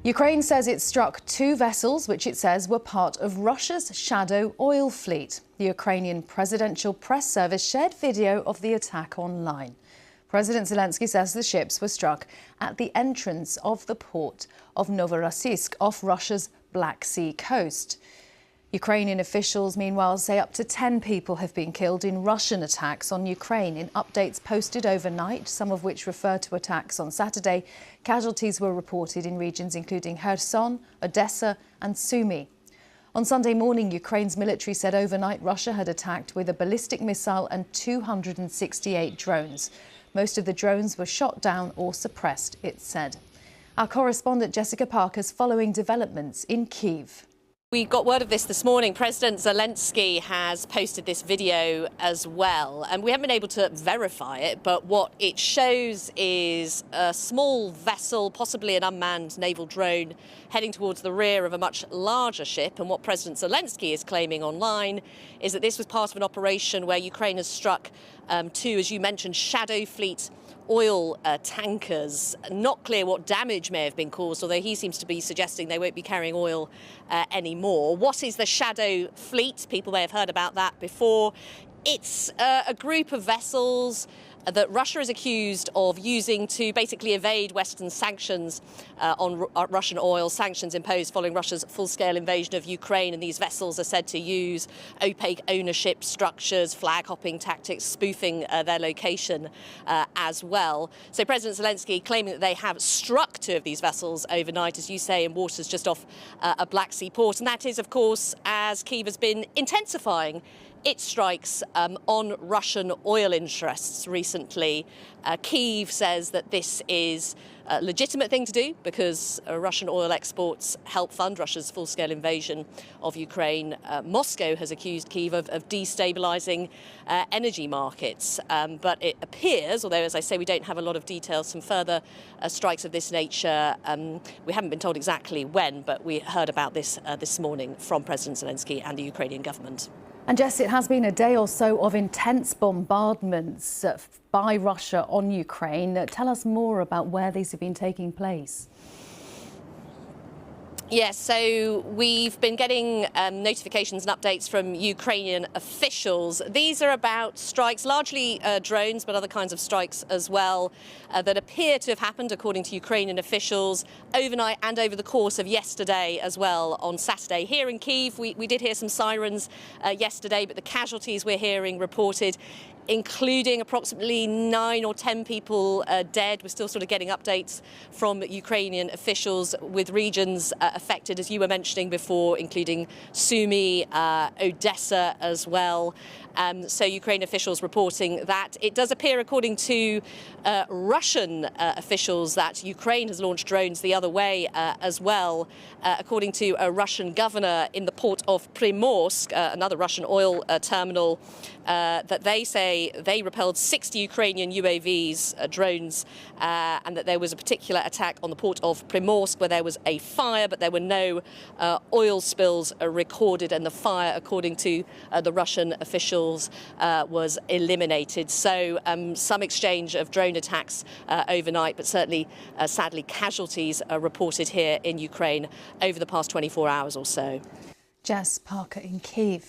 Ukraine says it struck two vessels which it says were part of Russia's shadow oil fleet. The Ukrainian Presidential Press Service shared video of the attack online. President Zelensky says the ships were struck at the entrance of the port of Novorossiysk off Russia's Black Sea coast. Ukrainian officials, meanwhile, say up to 10 people have been killed in Russian attacks on Ukraine. In updates posted overnight, some of which refer to attacks on Saturday, casualties were reported in regions including Kherson, Odessa and Sumy. On Sunday morning, Ukraine's military said overnight Russia had attacked with a ballistic missile and 268 drones. Most of the drones were shot down or suppressed, it said. Our correspondent Jessica Parker's following developments in Kyiv. We got word of this morning. President Zelensky has posted this video as well, and we haven't been able to verify it, but what it shows is a small vessel, possibly an unmanned naval drone, heading towards the rear of a much larger ship. And what President Zelensky is claiming online is that this was part of an operation where Ukraine has struck two, as you mentioned, shadow fleet oil tankers. Not clear what damage may have been caused, although he seems to be suggesting they won't be carrying oil anymore. What is the shadow fleet? People may have heard about that before. It's a group of vessels that Russia is accused of using to basically evade Western sanctions on Russian oil, sanctions imposed following Russia's full-scale invasion of Ukraine. And these vessels are said to use opaque ownership structures, flag-hopping tactics, spoofing their location as well. So President Zelensky claiming that they have struck two of these vessels overnight, as you say, in waters just off a Black Sea port. And that is, of course, as Kyiv has been intensifying its strikes on Russian oil interests recently. Kyiv says that this is a legitimate thing to do because Russian oil exports help fund Russia's full-scale invasion of Ukraine. Moscow has accused Kyiv of destabilising energy markets. But it appears, although, as I say, we don't have a lot of details, some further strikes of this nature. We haven't been told exactly when, but we heard about this this morning from President Zelensky and the Ukrainian government. And Jess, it has been a day or so of intense bombardments by Russia on Ukraine. Tell us more about where these have been taking place. Yes, so we've been getting notifications and updates from Ukrainian officials. These are about strikes, largely drones, but other kinds of strikes as well, that appear to have happened, according to Ukrainian officials, overnight and over the course of yesterday as well on Saturday. Here in Kyiv, we did hear some sirens yesterday, but the casualties we're hearing reported, including approximately 9 or 10 people dead. We're still sort of getting updates from Ukrainian officials with regions affected, as you were mentioning before, including Sumy, Odessa as well. So Ukrainian officials reporting that. It does appear, according to Russian officials, that Ukraine has launched drones the other way as well. According to a Russian governor in the port of Primorsk, another Russian oil terminal, that they say they repelled 60 Ukrainian UAVs, drones, and that there was a particular attack on the port of Primorsk where there was a fire, but there were no oil spills recorded, and the fire, according to the Russian officials, was eliminated. So some exchange of drone attacks overnight, but certainly, sadly, casualties are reported here in Ukraine over the past 24 hours or so. Jess Parker in Kyiv.